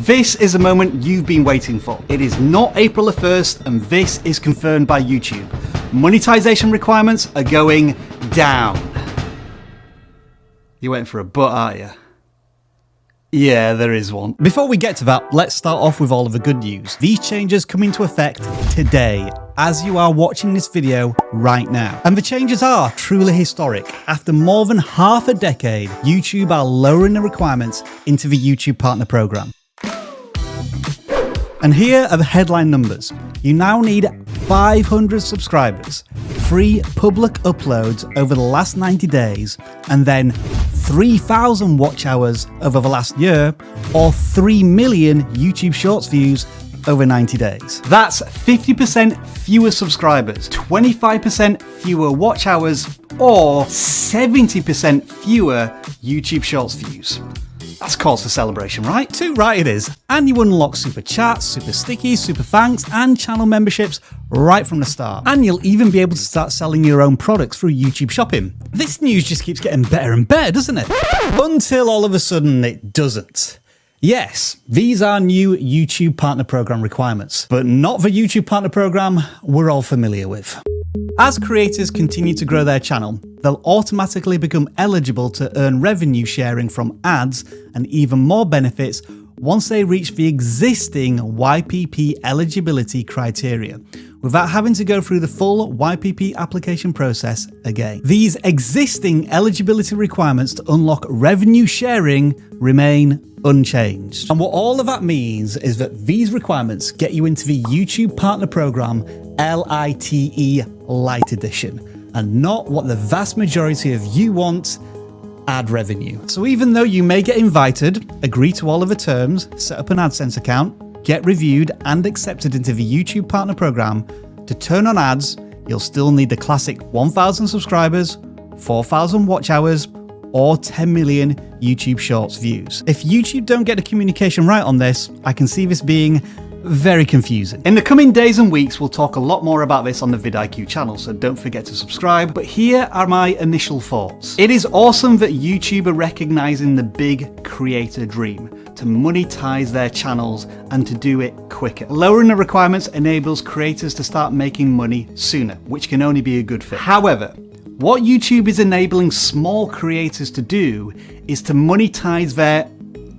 This is a moment you've been waiting for. It is not April the 1st, and this is confirmed by YouTube. Monetization requirements are going down. You're waiting for a but, aren't you? Yeah, there is one. Before we get to that, let's start off with all of the good news. These changes come into effect today, as you are watching this video right now. And the changes are truly historic. After more than half a decade, YouTube are lowering the requirements into the YouTube Partner Program. And here are the headline numbers. You now need 500 subscribers, 3 public uploads over the last 90 days, and then 3,000 watch hours over the last year, or 3 million YouTube Shorts views over 90 days. That's 50% fewer subscribers, 25% fewer watch hours, or 70% fewer YouTube Shorts views. That's cause for celebration, right? Too right it is. And you unlock super chats, super stickies, super thanks, and channel memberships right from the start. And you'll even be able to start selling your own products through YouTube Shopping. This news just keeps getting better and better, doesn't it? Until all of a sudden it doesn't. Yes, these are new YouTube Partner Program requirements, but not the YouTube Partner Program we're all familiar with. As creators continue to grow their channel, they'll automatically become eligible to earn revenue sharing from ads and even more benefits once they reach the existing YPP eligibility criteria, without having to go through the full YPP application process again. These existing eligibility requirements to unlock revenue sharing remain unchanged. And what all of that means is that these requirements get you into the YouTube Partner Program LITE Lite Edition, and not what the vast majority of you want, ad revenue. So even though you may get invited, agree to all of the terms, set up an AdSense account, get reviewed and accepted into the YouTube Partner Program, to turn on ads, you'll still need the classic 1,000 subscribers, 4,000 watch hours, or 10 million YouTube Shorts views. If YouTube don't get the communication right on this, I can see this being very confusing. In the coming days and weeks, we'll talk a lot more about this on the vidIQ channel, so don't forget to subscribe. But here are my initial thoughts. It is awesome that YouTube are recognizing the big creator dream to monetize their channels and to do it quicker. Lowering the requirements enables creators to start making money sooner, which can only be a good thing. However, what YouTube is enabling small creators to do is to monetize their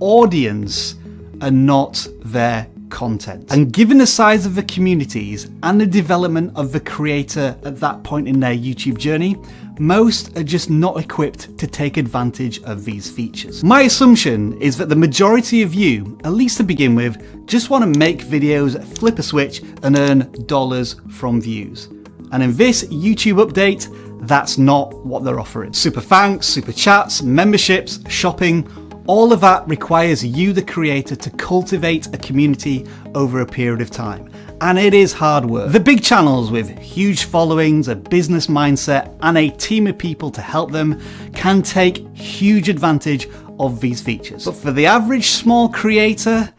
audience and not their content. And given the size of the communities and the development of the creator at that point in their YouTube journey, most are just not equipped to take advantage of these features. My assumption is that the majority of you, at least to begin with, just want to make videos, flip a switch, and earn dollars from views. And in this YouTube update, that's not what they're offering. Super thanks, super chats, memberships, shopping, all of that requires you, the creator, to cultivate a community over a period of time. And it is hard work. The big channels with huge followings, a business mindset, and a team of people to help them can take huge advantage of these features. But for the average small creator,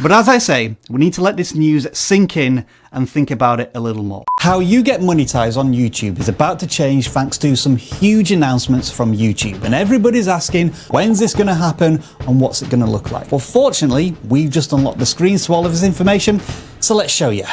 but as I say, we need to let this news sink in and think about it a little more. How you get monetized on YouTube is about to change thanks to some huge announcements from YouTube. And everybody's asking, when's this going to happen and what's it going to look like? Well, fortunately, we've just unlocked the screens to all of this information, so let's show you.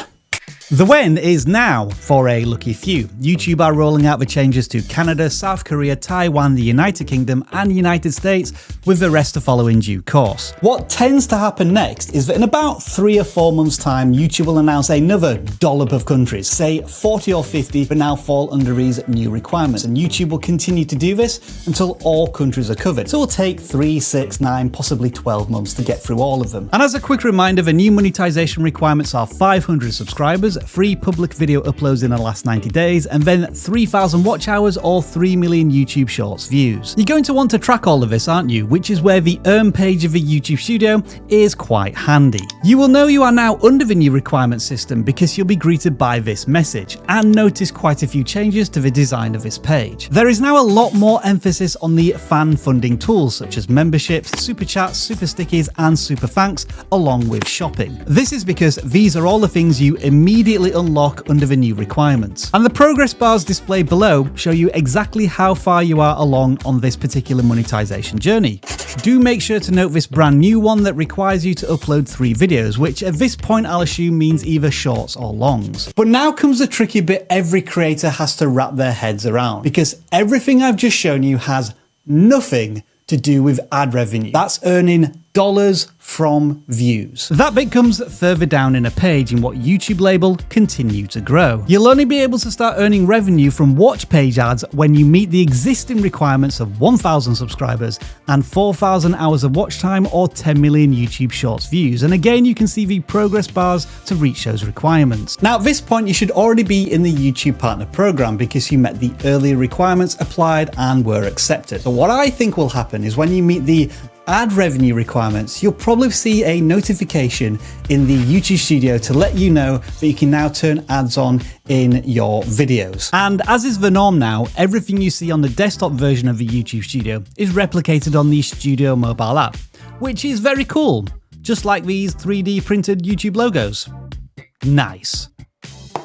The when is now for a lucky few. YouTube are rolling out the changes to Canada, South Korea, Taiwan, the United Kingdom, and the United States, with the rest to follow in due course. What tends to happen next is that in about 3 or 4 months' time, YouTube will announce another dollop of countries, say 40 or 50, but now fall under these new requirements. And YouTube will continue to do this until all countries are covered. So it will take 3, 6, 9, possibly 12 months to get through all of them. And as a quick reminder, the new monetization requirements are 500 subscribers, 3 public video uploads in the last 90 days, and then 3,000 watch hours or 3 million YouTube Shorts views. You're going to want to track all of this, aren't you? Which is where the Earn page of the YouTube Studio is quite handy. You will know you are now under the new requirement system because you'll be greeted by this message, and notice quite a few changes to the design of this page. There is now a lot more emphasis on the fan funding tools such as memberships, super chats, super stickies, and super thanks, along with shopping. This is because these are all the things you immediately immediately unlock under the new requirements. And the progress bars displayed below show you exactly how far you are along on this particular monetization journey. Do make sure to note this brand new one that requires you to upload 3 videos, which at this point I'll assume means either shorts or longs. But now comes the tricky bit every creator has to wrap their heads around, because everything I've just shown you has nothing to do with ad revenue. That's earning dollars from views. That bit comes further down in a page in what YouTube label continue to grow. You'll only be able to start earning revenue from watch page ads when you meet the existing requirements of 1,000 subscribers and 4,000 hours of watch time or 10 million YouTube Shorts views. And again, you can see the progress bars to reach those requirements. Now at this point, you should already be in the YouTube Partner Program because you met the earlier requirements, applied and were accepted. So what I think will happen is when you meet the ad revenue requirements, you'll probably see a notification in the YouTube Studio to let you know that you can now turn ads on in your videos. And as is the norm now, everything you see on the desktop version of the YouTube Studio is replicated on the Studio mobile app, which is very cool, just like these 3D printed YouTube logos. Nice.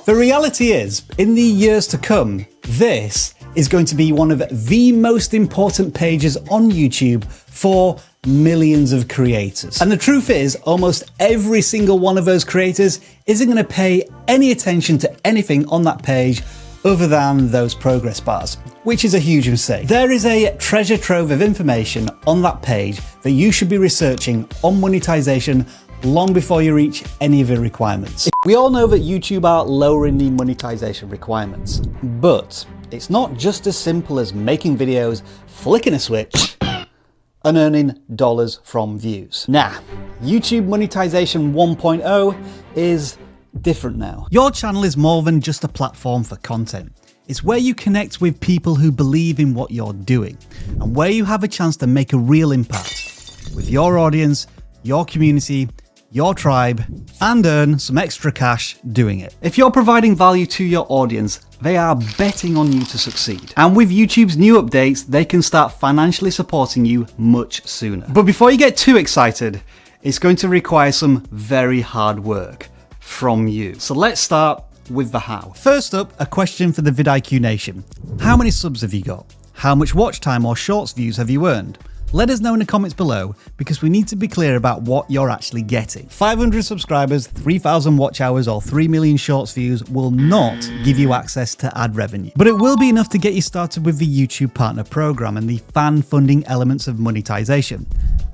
The reality is, in the years to come, this is going to be one of the most important pages on YouTube for millions of creators. And the truth is, almost every single one of those creators isn't going to pay any attention to anything on that page other than those progress bars, which is a huge mistake. There is a treasure trove of information on that page that you should be researching on monetization long before you reach any of the requirements. We all know that YouTube are lowering the monetization requirements, but it's not just as simple as making videos, flicking a switch, and earning dollars from views. Nah, YouTube Monetization 1.0 is different now. Your channel is more than just a platform for content. It's where you connect with people who believe in what you're doing, and where you have a chance to make a real impact with your audience, your community, your tribe, and earn some extra cash doing it. If you're providing value to your audience, they are betting on you to succeed. And with YouTube's new updates, they can start financially supporting you much sooner. But before you get too excited, it's going to require some very hard work from you. So let's start with the how. First up, a question for the vidIQ Nation. How many subs have you got? How much watch time or shorts views have you earned? Let us know in the comments below, because we need to be clear about what you're actually getting. 500 subscribers, 3,000 watch hours, or 3 million shorts views will not give you access to ad revenue, but it will be enough to get you started with the YouTube Partner Program and the fan funding elements of monetization.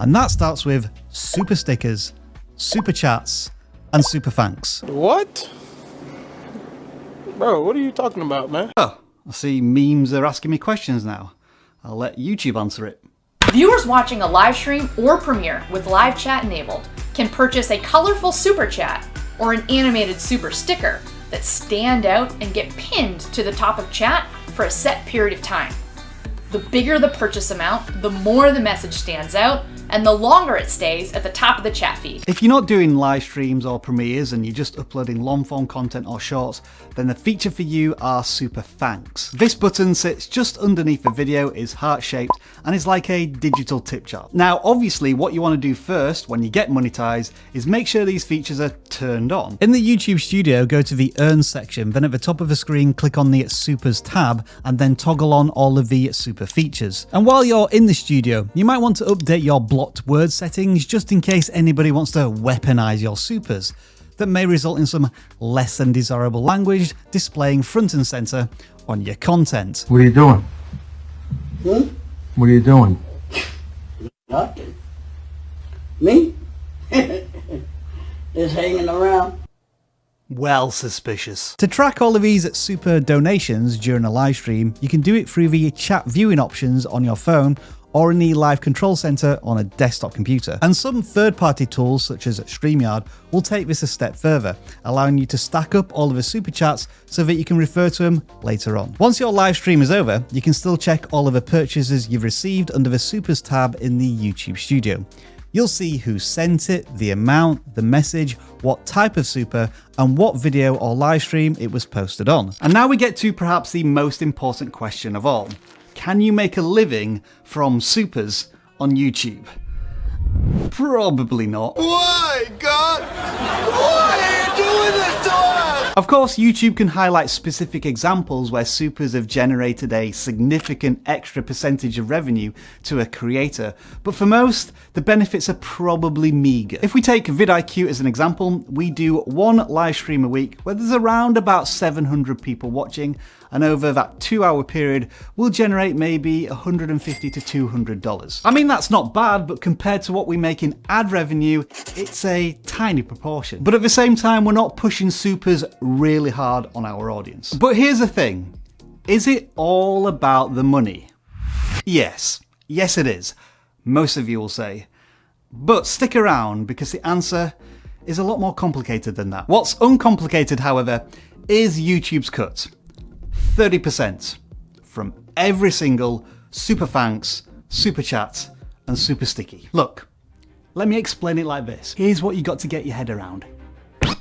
And that starts with super stickers, super chats, and super thanks. What? Bro, what are you talking about, man? Oh, I see memes are asking me questions now. I'll let YouTube answer it. Viewers watching a live stream or premiere with live chat enabled can purchase a colorful super chat or an animated super sticker that stand out and get pinned to the top of chat for a set period of time. The bigger the purchase amount, the more the message stands out, and the longer it stays at the top of the chat feed. If you're not doing live streams or premieres and you're just uploading long form content or shorts, then the feature for you are super thanks. This button sits just underneath the video, is heart shaped, and is like a digital tip jar. Now, obviously what you want to do first when you get monetized is make sure these features are turned on. In the YouTube Studio, go to the Earn section, then at the top of the screen, click on the Supers tab, and then toggle on all of the super features. And while you're in the studio, you might want to update your blocked word settings just in case anybody wants to weaponize your supers. That may result in some less than desirable language displaying front and center on your content. What are you doing? What are you doing? Nothing. Me? Just hanging around. Well, suspicious. To track all of these super donations during a live stream, you can do it through the chat viewing options on your phone or in the Live Control Center on a desktop computer. And some third-party tools, such as StreamYard, will take this a step further, allowing you to stack up all of the super chats so that you can refer to them later on. Once your live stream is over, you can still check all of the purchases you've received under the Supers tab in the YouTube Studio. You'll see who sent it, the amount, the message, what type of super, and what video or live stream it was posted on. And now we get to perhaps the most important question of all. Can you make a living from supers on YouTube? Probably not. Why, God? Why are you doing this to us? Of course, YouTube can highlight specific examples where supers have generated a significant extra percentage of revenue to a creator, but for most, the benefits are probably meager. If we take vidIQ as an example, we do one live stream a week where there's around about 700 people watching, and over that 2-hour period, we'll generate maybe $150 to $200. I mean, that's not bad, but compared to what we make in ad revenue, it's a tiny proportion. But at the same time, we're not pushing supers really hard on our audience. But here's the thing, is it all about the money? Yes it is, most of you will say. But stick around, because the answer is a lot more complicated than that. What's uncomplicated, however, is YouTube's cut. 30% from every single super thanks, super chat, and super sticky. Look, let me explain it like this. Here's what you got to get your head around.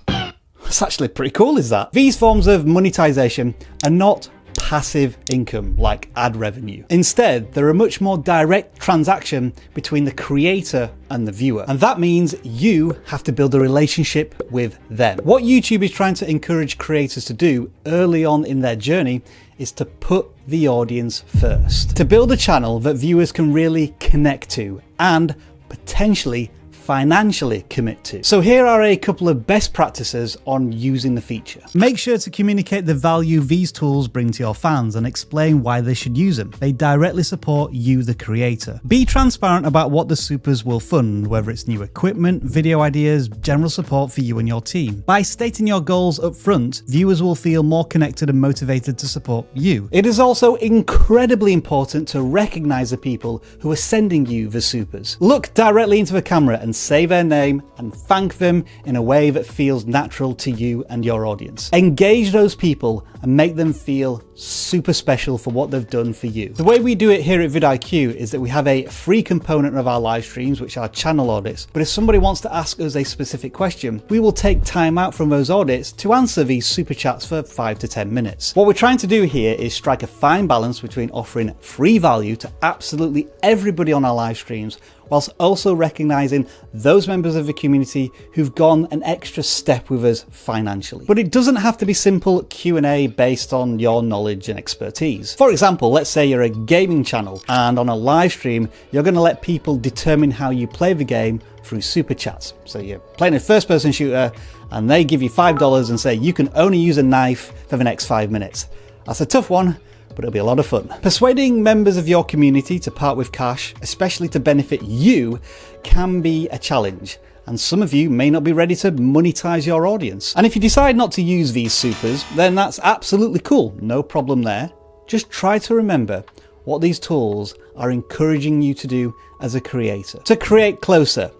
That's actually pretty cool, is that? These forms of monetization are not passive income like ad revenue. Instead, they're a much more direct transaction between the creator and the viewer. And that means you have to build a relationship with them. What YouTube is trying to encourage creators to do early on in their journey is to put the audience first. To build a channel that viewers can really connect to and potentially financially commit to. So here are a couple of best practices on using the feature. Make sure to communicate the value these tools bring to your fans and explain why they should use them. They directly support you, the creator. Be transparent about what the supers will fund, whether it's new equipment, video ideas, general support for you and your team. By stating your goals up front, viewers will feel more connected and motivated to support you. It is also incredibly important to recognize the people who are sending you the supers. Look directly into the camera and say their name and thank them in a way that feels natural to you and your audience. Engage those people and make them feel super special for what they've done for you. The way we do it here at vidIQ is that we have a free component of our live streams, which are channel audits. But if somebody wants to ask us a specific question, we will take time out from those audits to answer these super chats for 5 to 10 minutes. What we're trying to do here is strike a fine balance between offering free value to absolutely everybody on our live streams, whilst also recognizing those members of the community who've gone an extra step with us financially. But it doesn't have to be simple Q&A based on your knowledge and expertise. For example, let's say you're a gaming channel and on a live stream, you're going to let people determine how you play the game through super chats. So you're playing a first-person shooter and they give you $5 and say you can only use a knife for the next 5 minutes. That's a tough one, but it'll be a lot of fun. Persuading members of your community to part with cash, especially to benefit you, can be a challenge. And some of you may not be ready to monetize your audience. And if you decide not to use these supers, then that's absolutely cool, no problem there. Just try to remember what these tools are encouraging you to do as a creator. To create closer,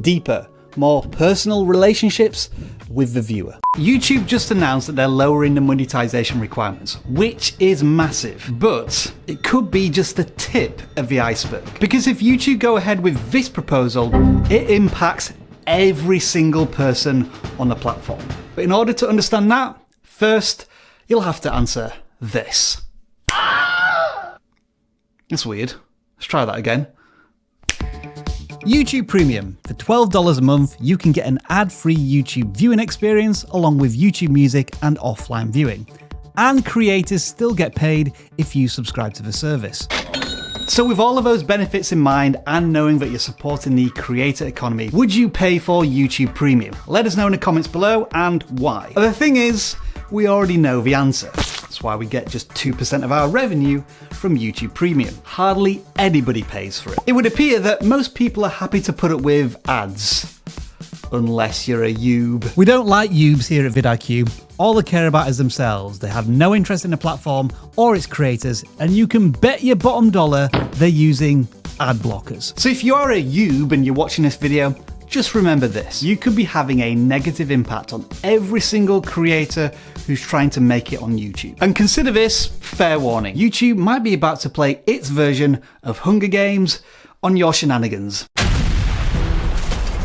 deeper, more personal relationships with the viewer. YouTube just announced that they're lowering the monetization requirements, which is massive, but it could be just the tip of the iceberg. Because if YouTube go ahead with this proposal, it impacts every single person on the platform. But in order to understand that, first, you'll have to answer this. That's weird. Let's try that again. YouTube Premium. For $12 a month, you can get an ad-free YouTube viewing experience along with YouTube Music and offline viewing. And creators still get paid if you subscribe to the service. So with all of those benefits in mind and knowing that you're supporting the creator economy, would you pay for YouTube Premium? Let us know in the comments below and why. The thing is, we already know the answer. That's why we get just 2% of our revenue from YouTube Premium. Hardly anybody pays for it. It would appear that most people are happy to put up with ads. Unless you're a YouTube. We don't like YouTubes here at vidIQ. All they care about is themselves. They have no interest in the platform or its creators, and you can bet your bottom dollar they're using ad blockers. So if you are a YouTube and you're watching this video, just remember this. You could be having a negative impact on every single creator who's trying to make it on YouTube. And consider this fair warning. YouTube might be about to play its version of Hunger Games on your shenanigans.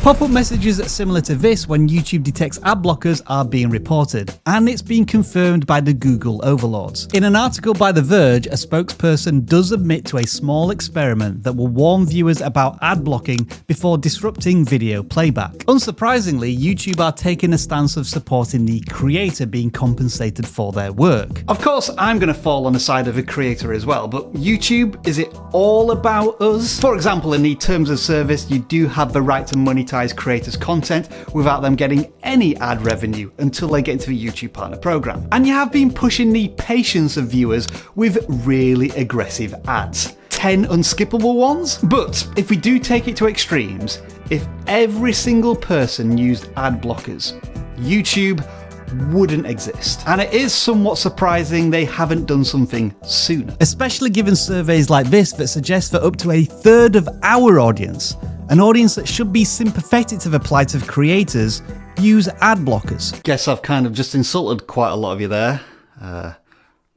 Pop-up messages similar to this when YouTube detects ad blockers are being reported, and it's been confirmed by the Google overlords. In an article by The Verge, a spokesperson does admit to a small experiment that will warn viewers about ad blocking before disrupting video playback. Unsurprisingly, YouTube are taking a stance of supporting the creator being compensated for their work. Of course, I'm going to fall on the side of the creator as well, but YouTube, is it all about us? For example, in the terms of service, you do have the right to monetize creators' content without them getting any ad revenue until they get into the YouTube Partner Program. And you have been pushing the patience of viewers with really aggressive ads. 10 unskippable ones? But if we do take it to extremes, if every single person used ad blockers, YouTube wouldn't exist. And it is somewhat surprising they haven't done something sooner. Especially given surveys like this that suggest that up to a third of our audience, an audience that should be sympathetic to the plight of creators, use ad blockers. Guess I've kind of just insulted quite a lot of you there.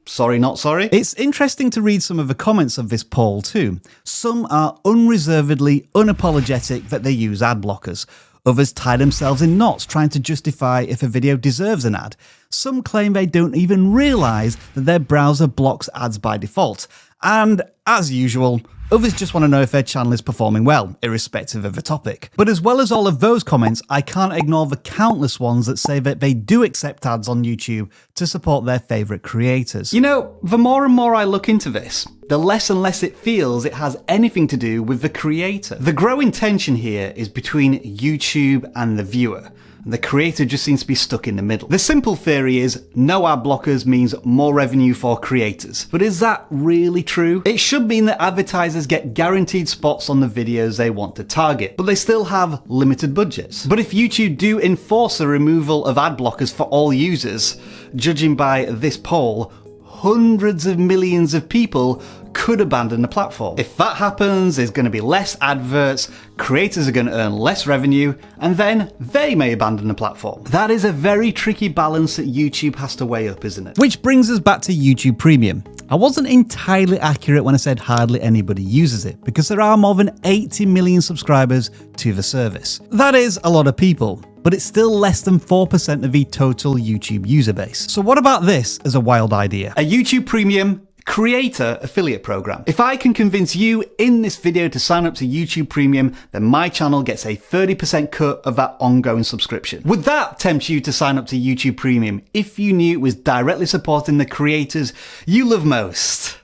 Sorry, not sorry. It's interesting to read some of the comments of this poll too. Some are unreservedly unapologetic that they use ad blockers. Others tie themselves in knots trying to justify if a video deserves an ad. Some claim they don't even realise that their browser blocks ads by default. And, as usual, others just want to know if their channel is performing well, irrespective of the topic. But as well as all of those comments, I can't ignore the countless ones that say that they do accept ads on YouTube to support their favourite creators. You know, the more and more I look into this, the less and less it feels it has anything to do with the creator. The growing tension here is between YouTube and the viewer. The creator just seems to be stuck in the middle. The simple theory is no ad blockers means more revenue for creators. But is that really true? It should mean that advertisers get guaranteed spots on the videos they want to target, but they still have limited budgets. But if YouTube do enforce the removal of ad blockers for all users, judging by this poll, hundreds of millions of people could abandon the platform. If that happens, there's going to be less adverts, creators are going to earn less revenue, and then they may abandon the platform. That is a very tricky balance that YouTube has to weigh up, isn't it? Which brings us back to YouTube Premium. I wasn't entirely accurate when I said hardly anybody uses it, because there are more than 80 million subscribers to the service. That is a lot of people, but it's still less than 4% of the total YouTube user base. So what about this as a wild idea? A YouTube Premium creator affiliate program. If I can convince you in this video to sign up to YouTube Premium, then my channel gets a 30% cut of that ongoing subscription. Would that tempt you to sign up to YouTube Premium if you knew it was directly supporting the creators you love most?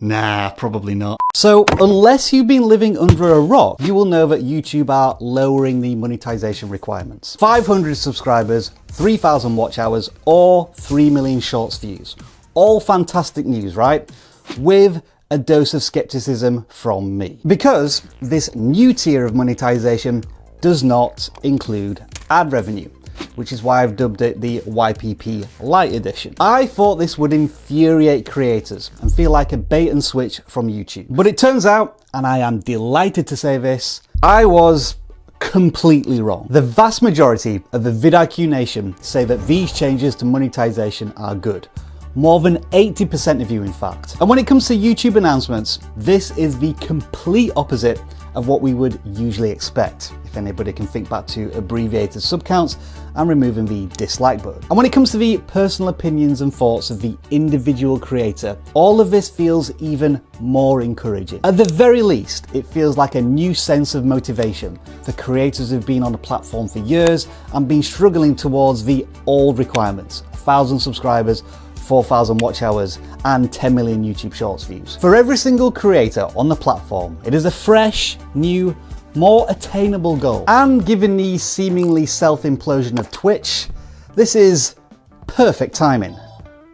Nah, probably not. So, unless you've been living under a rock, you will know that YouTube are lowering the monetization requirements. 500 subscribers, 3,000 watch hours, or 3 million shorts views. All fantastic news, right? With a dose of skepticism from me. Because this new tier of monetization does not include ad revenue, which is why I've dubbed it the YPP Lite Edition. I thought this would infuriate creators and feel like a bait and switch from YouTube. But it turns out, and I am delighted to say this, I was completely wrong. The vast majority of the vidIQ nation say that these changes to monetization are good. More than 80% of you, in fact. And when it comes to YouTube announcements, this is the complete opposite of what we would usually expect, if anybody can think back to abbreviated subcounts and removing the dislike button. And when it comes to the personal opinions and thoughts of the individual creator, all of this feels even more encouraging. At the very least, it feels like a new sense of motivation for creators who've been on the platform for years and been struggling towards the old requirements: 1,000 subscribers, 4,000 watch hours, and 10 million YouTube Shorts views. For every single creator on the platform, it is a fresh, new, more attainable goal. And given the seemingly self-implosion of Twitch, this is perfect timing.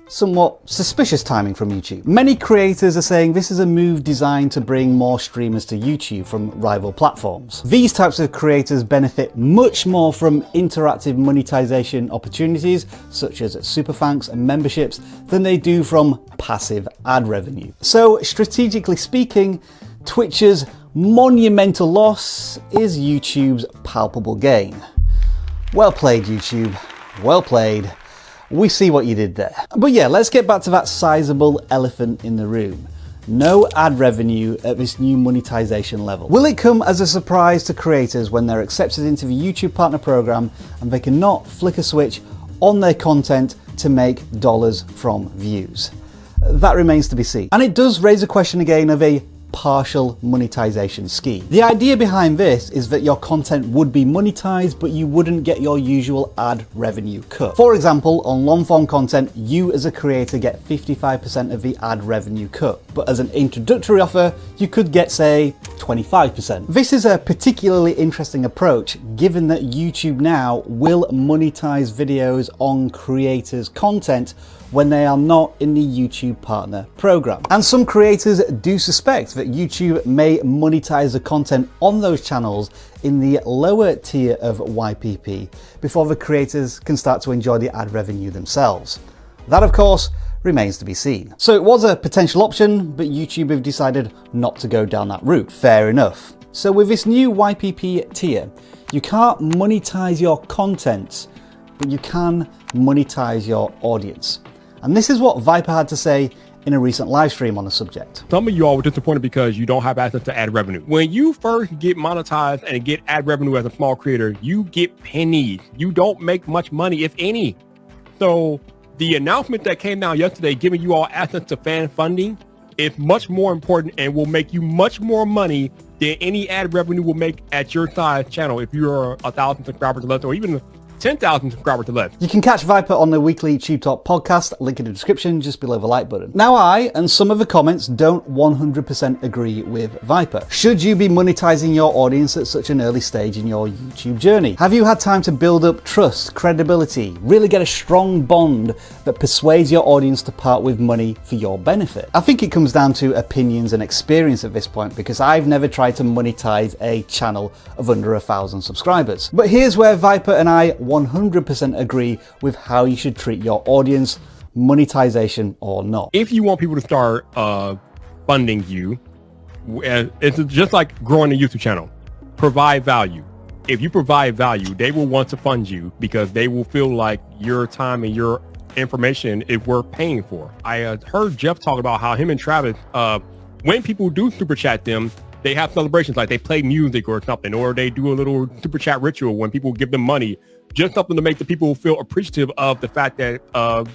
Somewhat suspicious timing from YouTube. Many creators are saying this is a move designed to bring more streamers to YouTube from rival platforms. These types of creators benefit much more from interactive monetization opportunities, such as super thanks and memberships, than they do from passive ad revenue. So, strategically speaking, Twitch's monumental loss is YouTube's palpable gain. Well played, YouTube. Well played. We see what you did there. But yeah, let's get back to that sizable elephant in the room. no ad revenue at this new monetization level. Will it come as a surprise to creators when they're accepted into the YouTube Partner Program and they cannot flick a switch on their content to make dollars from views? That remains to be seen. And it does raise a question again of a partial monetization scheme. The idea behind this is that your content would be monetized, but you wouldn't get your usual ad revenue cut. For example, on long form content, you as a creator get 55% of the ad revenue cut, but as an introductory offer, you could get, say, 25%. This is a particularly interesting approach given that YouTube now will monetize videos on creators' content when they are not in the YouTube Partner Program. And some creators do suspect that YouTube may monetize the content on those channels in the lower tier of YPP before the creators can start to enjoy the ad revenue themselves. That, of course, remains to be seen. So it was a potential option, but YouTube have decided not to go down that route. Fair enough. So with this new YPP tier, you can't monetize your content, but you can monetize your audience. And this is what Viper had to say in a recent live stream on the subject. Some of you all were disappointed because you don't have access to ad revenue. When you first get monetized and get ad revenue as a small creator, you get pennies. You don't make much money, if any. So the announcement that came out yesterday, giving you all access to fan funding, is much more important and will make you much more money than any ad revenue will make at your size channel if you're 1,000 subscribers or less, or even 10,000 subscribers to left. You can catch Viper on the weekly Tube Talk podcast, link in the description just below the like button. Now I, and some of the comments, don't 100% agree with Viper. Should you be monetizing your audience at such an early stage in your YouTube journey? Have you had time to build up trust, credibility, really get a strong bond that persuades your audience to part with money for your benefit? I think it comes down to opinions and experience at this point, because I've never tried to monetize a channel of under 1,000 subscribers. But here's where Viper and I 100% agree with how you should treat your audience, monetization or not. If you want people to start funding you, it's just like growing a YouTube channel. Provide value. If you provide value, they will want to fund you because they will feel like your time and your information is worth paying for. I heard Jeff talk about how him and Travis, when people do super chat them, they have celebrations, like they play music or something, or they do a little super chat ritual when people give them money, just something to make the people feel appreciative of the fact that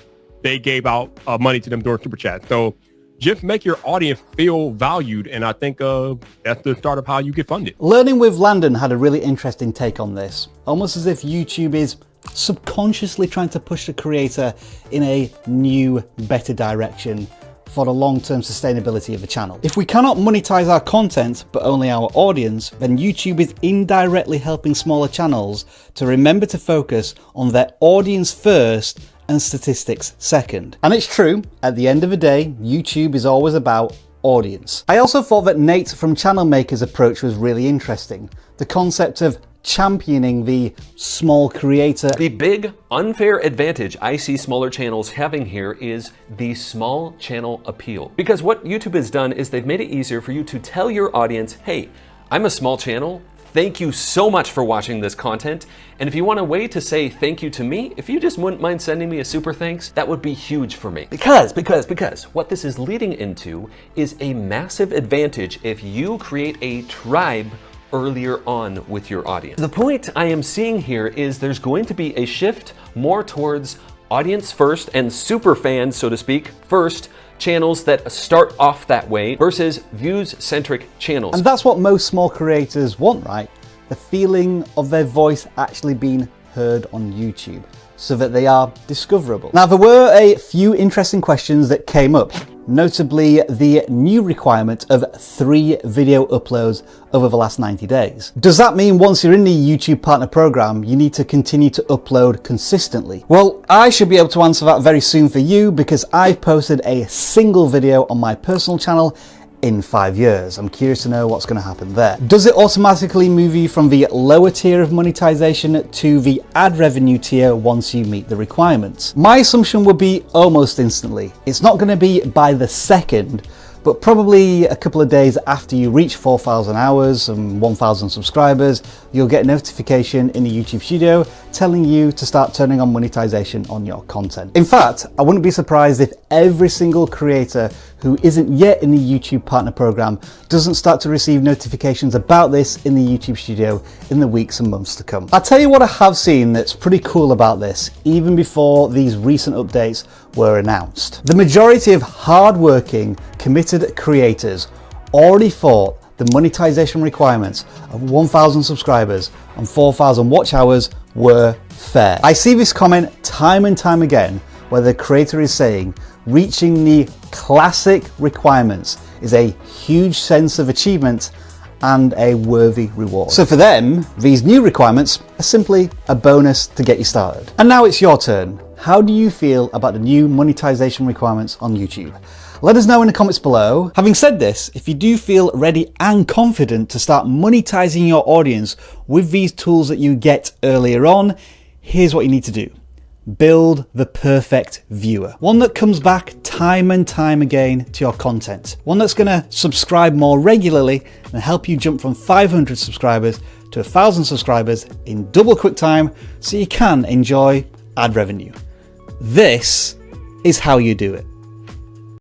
they gave out money to them during super chat. So just make your audience feel valued, and I think that's the start of how you get funded. Learning with Landon had a really interesting take on this, almost as if YouTube is subconsciously trying to push the creator in a new, better direction for the long-term sustainability of the channel. If we cannot monetize our content, but only our audience, then YouTube is indirectly helping smaller channels to remember to focus on their audience first and statistics second. And it's true, at the end of the day, YouTube is always about audience. I also thought that Nate from Channel Maker's approach was really interesting. The concept of championing the small creator. The big unfair advantage I see smaller channels having here is the small channel appeal. Because what YouTube has done is they've made it easier for you to tell your audience, hey, I'm a small channel. Thank you so much for watching this content. And if you want a way to say thank you to me, if you just wouldn't mind sending me a super thanks, that would be huge for me. Because what this is leading into is a massive advantage if you create a tribe earlier on with your audience. The point I am seeing here is there's going to be a shift more towards audience first and super fans, so to speak, first, channels that start off that way versus views-centric channels. And that's what most small creators want, right? The feeling of their voice actually being heard on YouTube, so that they are discoverable. Now, there were a few interesting questions that came up, notably the new requirement of 3 video uploads over the last 90 days. Does that mean once you're in the YouTube Partner Program, you need to continue to upload consistently? Well, I should be able to answer that very soon for you, because I've posted a single video on my personal channel in 5 years. I'm curious to know what's going to happen there. Does it automatically move you from the lower tier of monetization to the ad revenue tier once you meet the requirements? My assumption would be almost instantly. It's not going to be by the second, but probably a couple of days after you reach 4,000 hours and 1,000 subscribers, you'll get a notification in the YouTube Studio telling you to start turning on monetization on your content. In fact, I wouldn't be surprised if every single creator who isn't yet in the YouTube Partner Program doesn't start to receive notifications about this in the YouTube Studio in the weeks and months to come. I'll tell you what I have seen that's pretty cool about this, even before these recent updates were announced. The majority of hard-working, committed creators already thought the monetization requirements of 1,000 subscribers and 4,000 watch hours were fair. I see this comment time and time again where the creator is saying reaching the classic requirements is a huge sense of achievement and a worthy reward. So for them, these new requirements are simply a bonus to get you started. And now it's your turn. How do you feel about the new monetization requirements on YouTube? Let us know in the comments below. Having said this, if you do feel ready and confident to start monetizing your audience with these tools that you get earlier on, here's what you need to do. Build the perfect viewer. One that comes back time and time again to your content. One that's going to subscribe more regularly and help you jump from 500 subscribers to 1,000 subscribers in double quick time so you can enjoy ad revenue. This is how you do it.